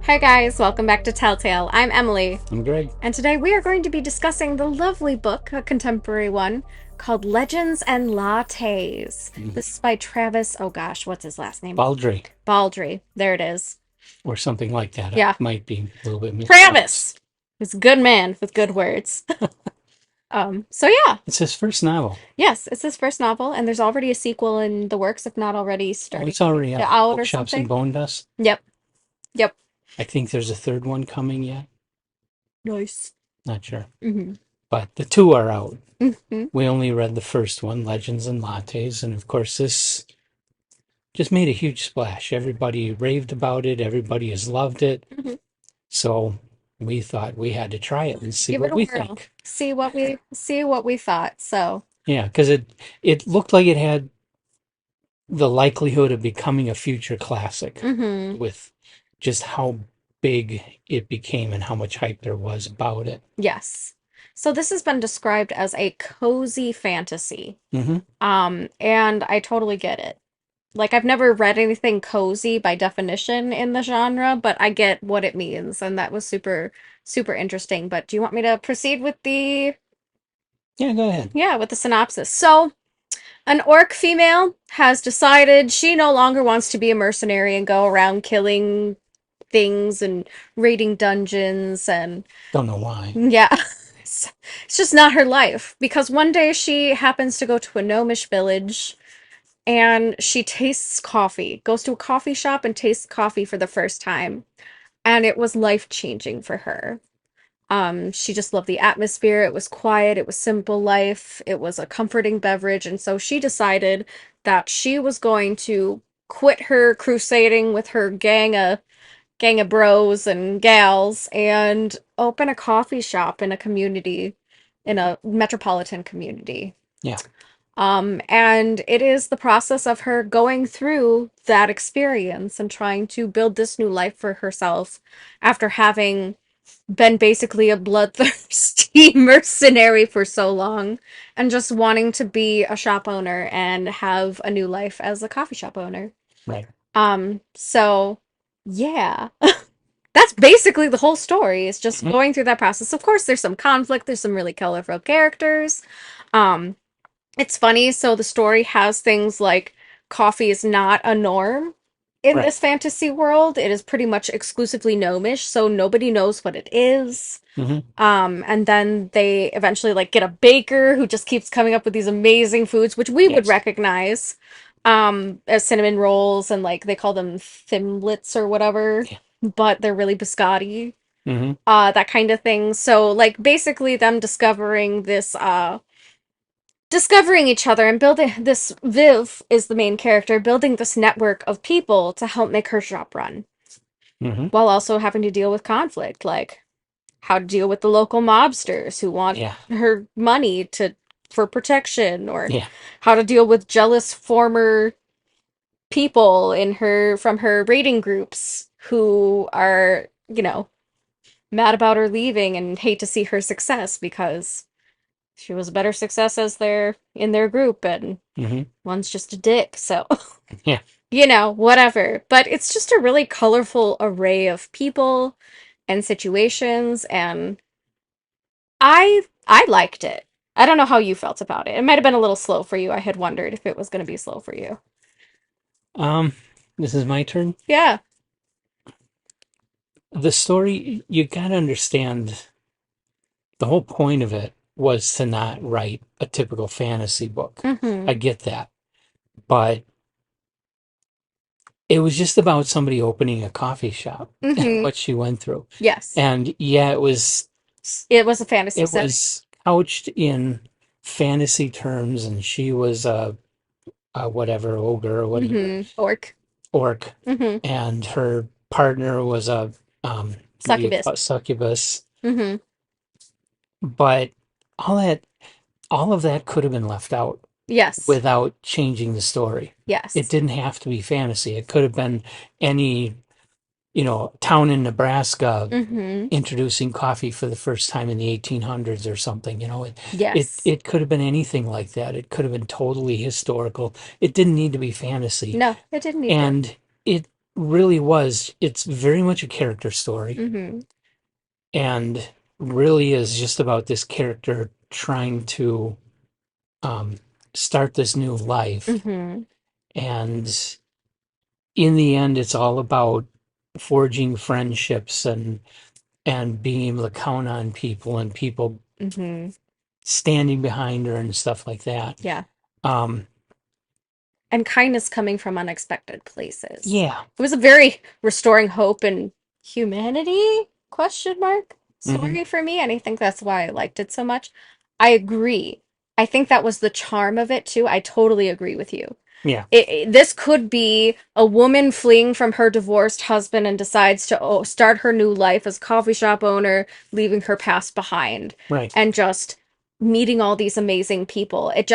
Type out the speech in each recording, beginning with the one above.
Hi guys, welcome back to Telltale. I'm Emily, I'm Greg. and today we are going to be discussing the lovely book, a contemporary one, called Legends and Lattes. Mhm. This is by Travis, oh gosh, what's his last name? Baldree, Baldree. There it is. or something like that. I Yeah, might be a little bit mispronounced. Travis! He's a good man with good words. So yeah, It's his first novel. yes, it's his first novel, and there's already a sequel in the works, if not already Oh, starting it's already out. out or Bookshops and something. Bone Dust. Yep, yep. I think there's a third one coming yet. Nice. Not sure. Mm-hmm. But the two are out. Mm-hmm. We only read the first one, Legends and Lattes, and of course this just made a huge splash. Everybody raved about it. Everybody has loved it. Mm-hmm. So we thought we had to try it and see Give it what a we whirl. think. See what we thought. So, Yeah, because it looked like it had the likelihood of becoming a future classic hmm with just how big it became and how much hype there was about it. yes. So this has been described as a cozy fantasy. Hmm. And I totally get it. Like I've never read anything cozy by definition in the genre, but I get what it means, and that was super, super interesting. But do you want me to proceed with Yeah, go ahead. with the synopsis? So, an orc female has decided she no longer wants to be a mercenary and go around killing things and raiding dungeons and Don't know why. yeah. It's just not her life because one day she happens to go to a gnomish village and she tastes coffee, goes to a coffee shop and tastes coffee for the first time, and it was life-changing for her. She just loved the atmosphere. It was quiet, it was simple life, it was a comforting beverage, and so she decided that she was going to quit her crusading with her gang of bros and gals and open a coffee shop in a community, in a metropolitan community. Yeah, And it is the process of her going through that experience and trying to build this new life for herself after having been basically a bloodthirsty mercenary for so long and just wanting to be a shop owner and have a new life as a coffee shop owner. right. So yeah. That's basically the whole story. It's just Hmm. going through that process. Of course, there's some conflict, there's some really colorful characters. Um, it's funny, so the story has things like coffee is not a norm in Right. this fantasy world. It is pretty much exclusively gnomish, so nobody knows what it is. Hmm. And then they eventually like get a baker who just keeps coming up with these amazing foods, which we would Yes. recognize, as cinnamon rolls and like they call them thimblets or whatever, Yeah. but they're really biscotti, Hmm. that kind of thing. So like basically them discovering each other and building this. Viv is the main character, building this network of people to help make her shop run, Hmm. while also having to deal with conflict, like how to deal with the local mobsters who want Yeah. her money to for protection, or Yeah. how to deal with jealous former people in her from her raiding groups who are, mad about her leaving and hate to see her success because she was a better success as in their group, and Hmm. one's just a dick. So, Yeah. whatever. But it's just a really colorful array of people and situations, and I liked it. I don't know how you felt about it. It might have been a little slow for you. I had wondered if it was going to be slow for you. Um, this is my turn. Yeah. The story, you gotta understand, the whole point of it was to not write a typical fantasy book. Mm-hmm. I get that. But it was just about somebody opening a coffee shop and Mm-hmm. what she went through. Yes. And yeah, It was a fantasy it setting. was couched in fantasy terms, and she was a whatever ogre or whatever Mm-hmm. Orc. orc, Mm-hmm. and her partner was a what do you Succubus. call it, succubus. Mm-hmm. But all that all of that could have been left out Yes. without changing the story. It Yes. didn't have to be fantasy. It could have been any town in Nebraska Mm-hmm. introducing coffee for the first time in the 1800s or something. It Yes. it could have been anything like that. It could have been totally historical. It didn't need to be fantasy. No, it didn't need to. And it really was. It's very much a character story Mm-hmm. and really is just about this character trying to um, start this new life. Mm-hmm. And in the end, it's all about forging friendships and being able to count on people and people Mm-hmm. standing behind her and stuff like that. Yeah. Um, And kindness coming from unexpected places. yeah. It was a very restoring hope and humanity question mark Hmm. story for me, and I think that's why I liked it so much. I agree. I think that was the charm of it too. I totally agree with you. Yeah. This could be a woman fleeing from her divorced husband and decides to start her new life as coffee shop owner, leaving her past behind, Right. and just meeting all these amazing people. It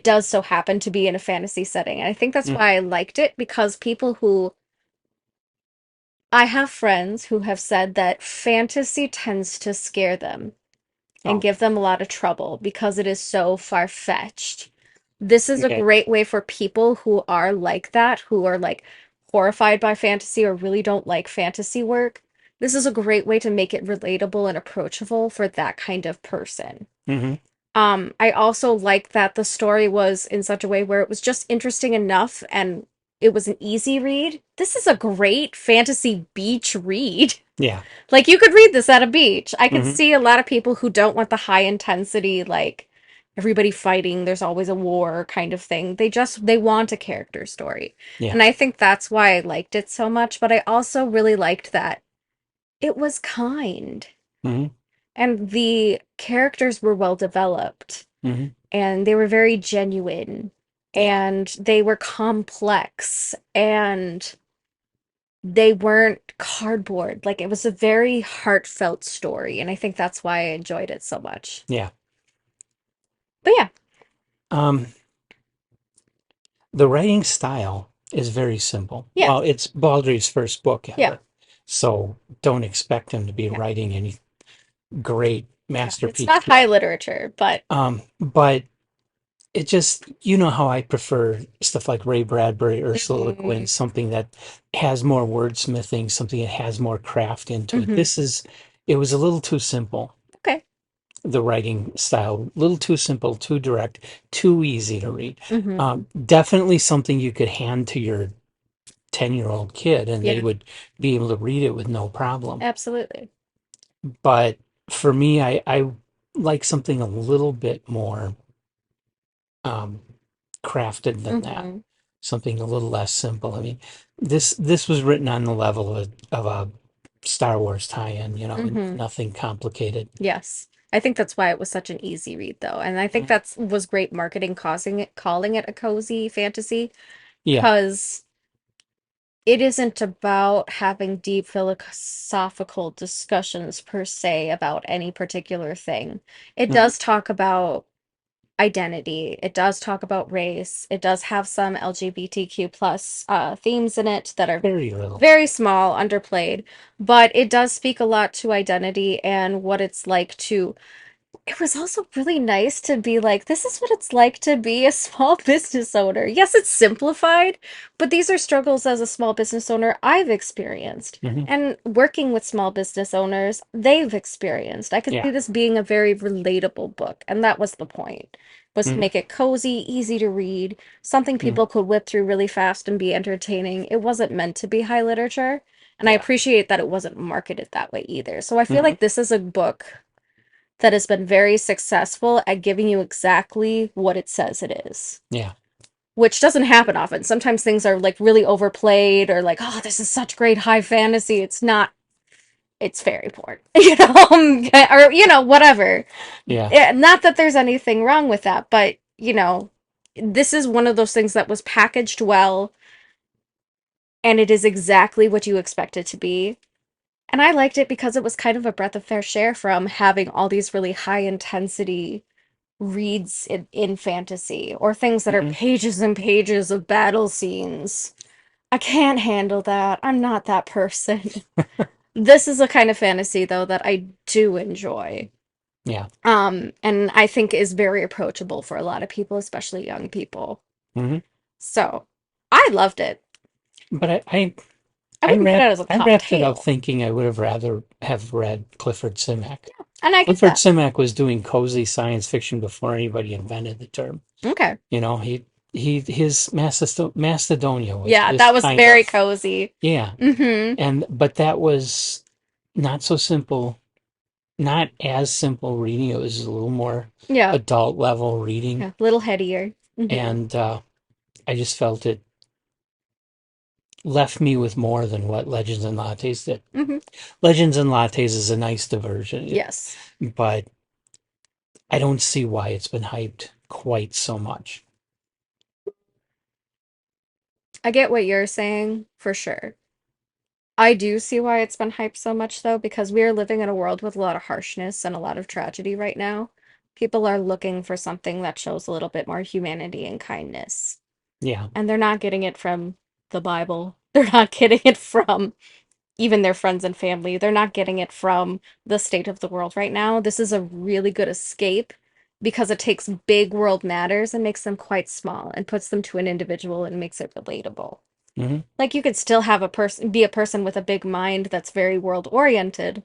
does so happen to be in a fantasy setting. And I think that's Mm. why I liked it because people who I have friends who have said that fantasy tends to scare them and Oh, give them a lot of trouble because it is so far-fetched. This is a okay. great way for people who are like that, who are like horrified by fantasy or really don't like fantasy work. This is a great way to make it relatable and approachable for that kind of person. Hmm. I also like that the story was in such a way where it was just interesting enough and it was an easy read. This is a great fantasy beach read. Yeah. Like you could read this at a beach. I could Hmm. see a lot of people who don't want the high intensity, like everybody fighting, there's always a war kind of thing. They want a character story. Yeah. And I think that's why I liked it so much, but I also really liked that it was kind Hmm. and the characters were well developed Hmm. and they were very genuine Yeah. and they were complex and they weren't cardboard. Like it was a very heartfelt story, and I think that's why I enjoyed it so much. Yeah. But yeah, Um, the writing style is very simple. yeah, Well, it's Baldree's first book yeah, ever, so don't expect him to be yeah, writing any great yeah. It's masterpiece not high yet. literature, but But it just, you know how I prefer stuff like Ray Bradbury, Ursula Le Guin, mhm, something that has more wordsmithing, something that has more craft into it. mhm. It was a little too simple, Okay. the writing style, a little too simple, too direct, too easy to read. Mhm. Definitely something you could hand to your 10-year-old kid and they Yeah, would be able to read it with no problem. absolutely. But for me, I like something a little bit more um, crafted than that, Mhm. something a little less simple. I mean, this was written on the level of a Star Wars tie-in, you know, Mhm. nothing complicated. Yes. I think that's why it was such an easy read though. And I think Mhm. that's was great marketing causing it calling it a cozy fantasy Yeah. because it isn't about having deep philosophical discussions per se about any particular thing. It Mhm. does talk about identity. It does talk about race. It does have some LGBTQ plus themes in it that are Very little. very small, underplayed, but it does speak a lot to identity and what it's like to it was also really nice to be like, this is what it's like to be a small business owner. Yes, it's simplified, but these are struggles as a small business owner I've experienced. Hmm. And working with small business owners, they've experienced. I could Yeah. see this being a very relatable book, and that was the point, was to Hmm. make it cozy, easy to read, something Hmm. people could whip through really fast and be entertaining. It wasn't meant to be high literature, and I Yeah. appreciate that it wasn't marketed that way either. So I feel Hmm. like this is a book that has been very successful at giving you exactly what it says it is, Yeah. which doesn't happen often. Sometimes things are like really overplayed or like, oh, this is such great high fantasy. It's not, it's fairy porn, or, whatever. Yeah. Not that there's anything wrong with that, but, this is one of those things that was packaged well and it is exactly what you expect it to be. And I liked it because it was kind of a breath of fresh air from having all these really high intensity reads in fantasy or things that are Hmm. pages and pages of battle scenes. I can't handle that. I'm not that person. This is a kind of fantasy though that I do enjoy. Yeah. And I think is very approachable for a lot of people, especially young people. Hmm. So, I loved it. But I wouldn't put it as a I top wrapped it up tale. thinking I would have rather have read Clifford Simak. And I get Clifford that. Simak was doing cozy science fiction before anybody invented the term. Okay. You know, his Macedonia was Yeah, this that was kind very of, cozy. yeah, Mm-hmm. and but that was not so simple, not as simple reading. It was a little more Yeah. adult level reading, Yeah. A little headier. Mm-hmm. and I just felt it left me with more than what Legends and Lattes did. Mm-hmm. Legends and Lattes is a nice diversion, Yes. but I don't see why it's been hyped quite so much. I get what you're saying for sure. I do see why it's been hyped so much though, because we are living in a world with a lot of harshness and a lot of tragedy right now. People are looking for something that shows a little bit more humanity and kindness. Yeah. And they're not getting it from the Bible. They're not getting it from even their friends and family. They're not getting it from the state of the world right now. This is a really good escape because it takes big world matters and makes them quite small and puts them to an individual and makes it relatable. Hmm. Like you could still have a person be a person with a big mind that's very world oriented,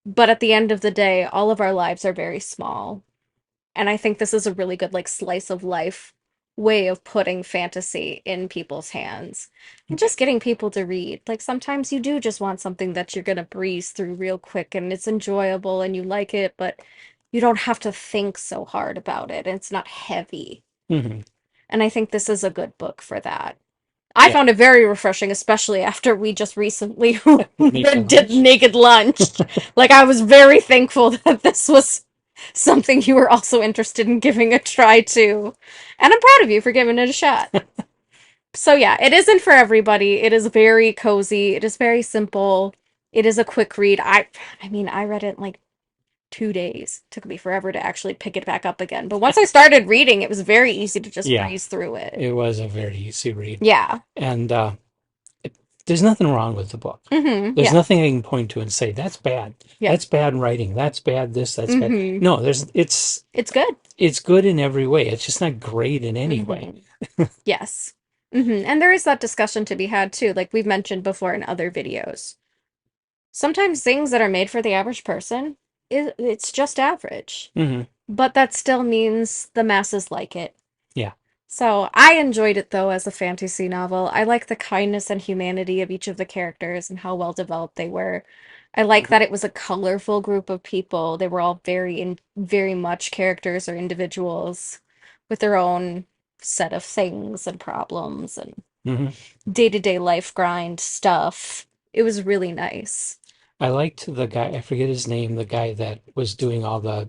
but at the end of the day, all of our lives are very small. And I think this is a really good like slice of life way of putting fantasy in people's hands and just getting people to read. Like sometimes you do just want something that you're gonna breeze through real quick and it's enjoyable and you like it, but you don't have to think so hard about it and it's not heavy. Hmm. And I think this is a good book for that. I Yeah. found it very refreshing, especially after we just recently Naked did Lunch. Naked Lunch. Like, I was very thankful that this was something you were also interested in giving a try to. And I'm proud of you for giving it a shot. So, yeah, it isn't for everybody. It is very cozy. It is very simple. It is a quick read. I mean, I read it in like 2 days. It took me forever to actually pick it back up again. But once I started reading, it was very easy to just Yeah, breeze through it. it was a very easy read. Yeah. And there's nothing wrong with the book. There's Yeah. nothing I can point to and say, that's bad. Yeah. That's bad writing. That's bad this, that's bad. Mm-hmm. No, It's good. it's good in every way. It's just not great in any way. Mm-hmm. Yes. Mm-hmm. And there is that discussion to be had too, like we've mentioned before in other videos. Sometimes things that are made for the average person, it's just average. Hmm. But that still means the masses like it. Yeah. So I enjoyed it though as a fantasy novel. I like the kindness and humanity of each of the characters and how well developed they were. I like Hmm. that it was a colorful group of people. They were all very much characters or individuals with their own set of things and problems and Hmm. day-to-day life grind stuff. It was really nice. I liked the guy, I forget his name, the guy that was doing all the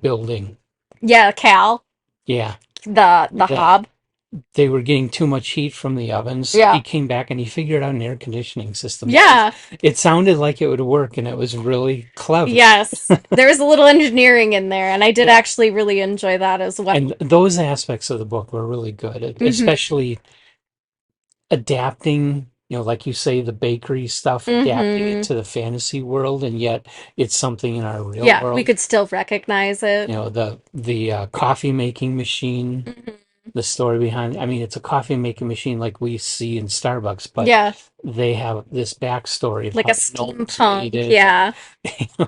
building. Yeah, Cal, Yeah. the The Hob. they were getting too much heat from the ovens. He Yeah. came back and he figured out an air conditioning system that was, Yeah. it sounded like it would work and it was really clever. Yes. There was a little engineering in there, and I did Yeah. actually really enjoy that as well. And those aspects of the book were really good, Mm-hmm. especially adapting, like you say, the bakery stuff, adapting it Mm-hmm. to the fantasy world, and yet it's something in our real Yeah, we world. could still recognize it. The coffee making machine, Hmm. the story behind, I mean, it's a coffee making machine like we see in Starbucks, but Yeah, they have this backstory of like a how the gnomes made steampunk. it. Yeah,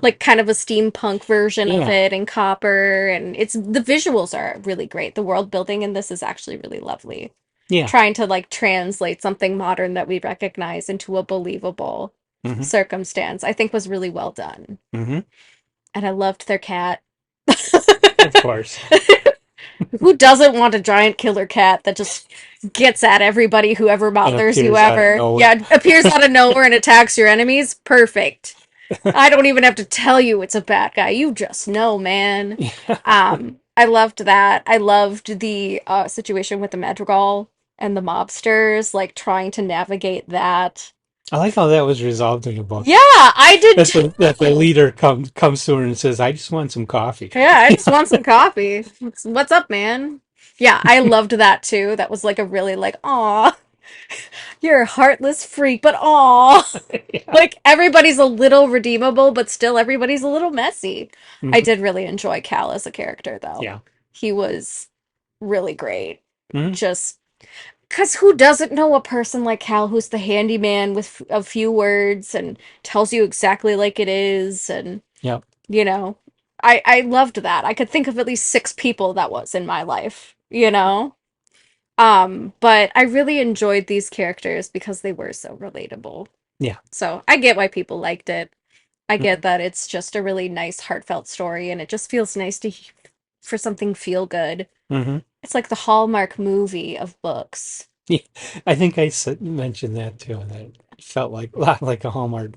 like kind of a steampunk version of Yeah. it in copper, and it's the visuals are really great. The world building in this is actually really lovely. Yeah. Trying to like translate something modern that we recognize into a believable Hmm. circumstance, I think was really well done. Hmm. And I loved their cat. Of course. Who doesn't want a giant killer cat that just gets at everybody, whoever And bothers you appears out of ever? nowhere. Yeah, it appears out of nowhere and attacks your enemies. Perfect. I don't even have to tell you it's a bad guy. You just know, man. I loved that. I loved the situation with the Madrigal and the mobsters, like trying to navigate that. I like how that was resolved in the book. Yeah, I did That the too. leader comes to her and says, "I just want some coffee." Yeah, I just want some coffee. What's up, man? Yeah, I loved that too. That was like a really like, aw, you're a heartless freak, but aw. Yeah. Like everybody's a little redeemable, but still everybody's a little messy. I Hmm. did really enjoy Cal as a character though. Yeah. He was really great. Hmm. Just Because who doesn't know a person like Cal who's the handyman with a few words and tells you exactly like it is? And, Yep. you know, I loved that. I could think of at least six people that was in my life, you know? But I really enjoyed these characters because they were so relatable. Yeah. So I get why people liked it. I get Hmm. that it's just a really nice, heartfelt story, and it just feels nice for something feel good. Hmm. It's like the Hallmark movie of books. Yeah. I think mentioned that too. That it felt like a lot like a Hallmark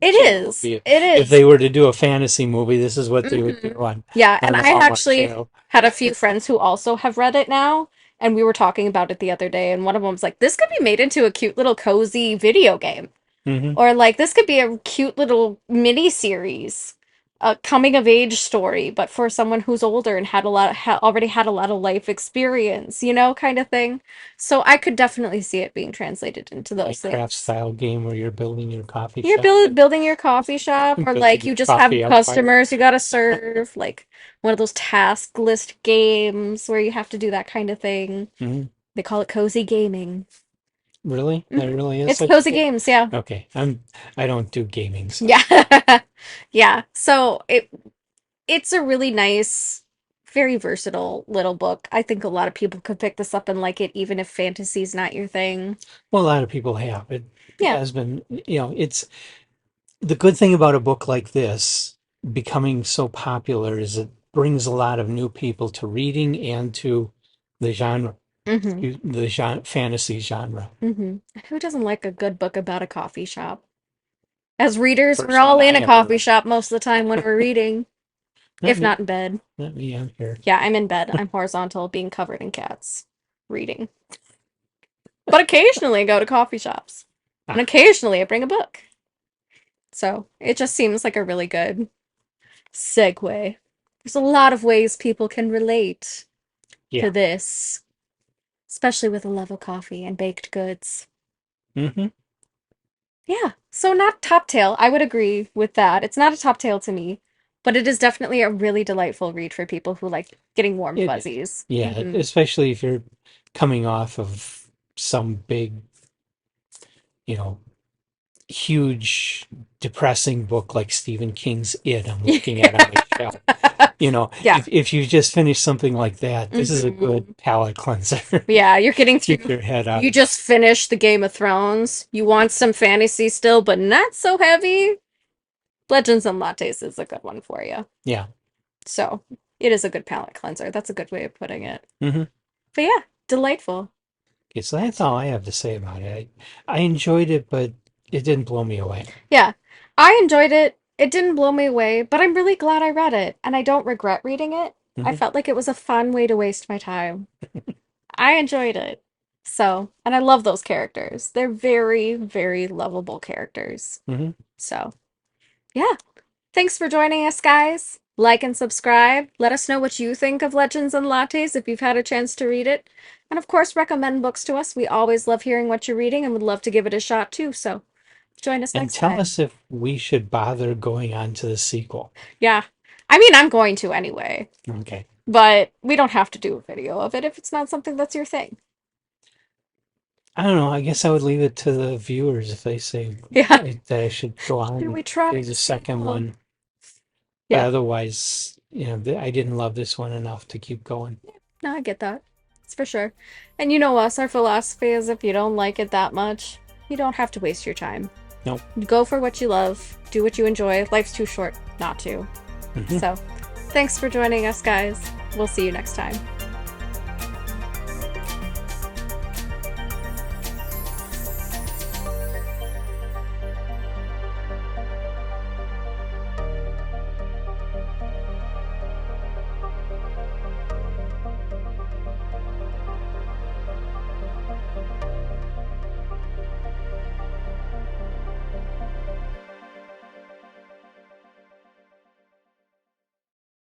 It Channel is. movie. It If is. they were to do a fantasy movie, this is what they would do Hmm. on Yeah, and the I Hallmark actually Channel. had a few friends who also have read it now, and we were talking about it the other day, and one of them was like, "This could be made into a cute little cozy video game." Hmm. Or like this could be a cute little mini series, a coming of age story, but for someone who's older and had a lot already had a lot of life experience, kind of thing. So I could definitely see it being translated into those Minecraft things. style game where you're building your coffee You're shop building your coffee shop, and or building like your you just have coffee empire. customers you gotta serve, like one of those task list games where you have to do that kind of thing. Hmm. They call it cozy gaming. Really? Hmm. There really is It's such a cozy thing? games, yeah. Okay. I don't do gaming, so. Yeah. Yeah. So it's a really nice, very versatile little book. I think a lot of people could pick this up and like it, even if fantasy's not your thing. Well, a lot of people have. It Yeah. has been, it's the good thing about a book like this becoming so popular is it brings a lot of new people to reading and to the genre, Mm-hmm. fantasy genre. Mm-hmm. Who doesn't like a good book about a coffee shop? As readers, we're First all one in I a ever coffee read. shop most of the time when we're reading, Not if me. not in bed. Not me. I'm here. Yeah, I'm in bed. I'm horizontal, being covered in cats, reading. But occasionally I go to coffee shops. And Ah, occasionally I bring a book. So it just seems like a really good segue. There's a lot of ways people can relate to yeah. this, especially with a love of coffee and baked goods. Hmm. Yeah, so not top tail. I would agree with that. It's not a top tail to me, but it is definitely a really delightful read for people who like getting warm It is. fuzzies. Yeah, especially if you're coming off of some big, you know, huge depressing book like Stephen King's It I'm looking at on my shelf. Yeah. If you just finished something like that, this is a Hmm. good palate cleanser. Yeah, you're getting Keep through. your head out You of. just finished the Game of Thrones. You want some fantasy still, but not so heavy. Legends and Lattes is a good one for you. Yeah. So it is a good palate cleanser. That's a good way of putting it. Hmm. But yeah, delightful. Okay, so that's all I have to say about it. I enjoyed it, but it didn't blow me away. Yeah, I enjoyed it. It didn't blow me away, but I'm really glad I read it, and I don't regret reading it. I Hmm. felt like it was a fun way to waste my time. I enjoyed it. So, and I love those characters. They're very, very lovable characters. Hmm. So, yeah. Thanks for joining us, guys. Like and subscribe. Let us know what you think of Legends and Lattes if you've had a chance to read it. And of course, recommend books to us. We always love hearing what you're reading and would love to give it a shot too. So, join us And next tell time. us if we should bother going on to the sequel. Yeah. I mean, I'm going to anyway, Okay. but we don't have to do a video of it if it's not something that's your thing. I don't know. I guess I would leave it to the viewers if they say Yeah. that I should go on Should and we try do the the second sequel? one. But Yeah. otherwise, I didn't love this one enough to keep going. No, I get that. It's for sure. And you know us, our philosophy is if you don't like it that much, you don't have to waste your time. Nope. Go for what you love, do what you enjoy. Life's too short not to. Hmm. So, thanks for joining us, guys. We'll see you next time.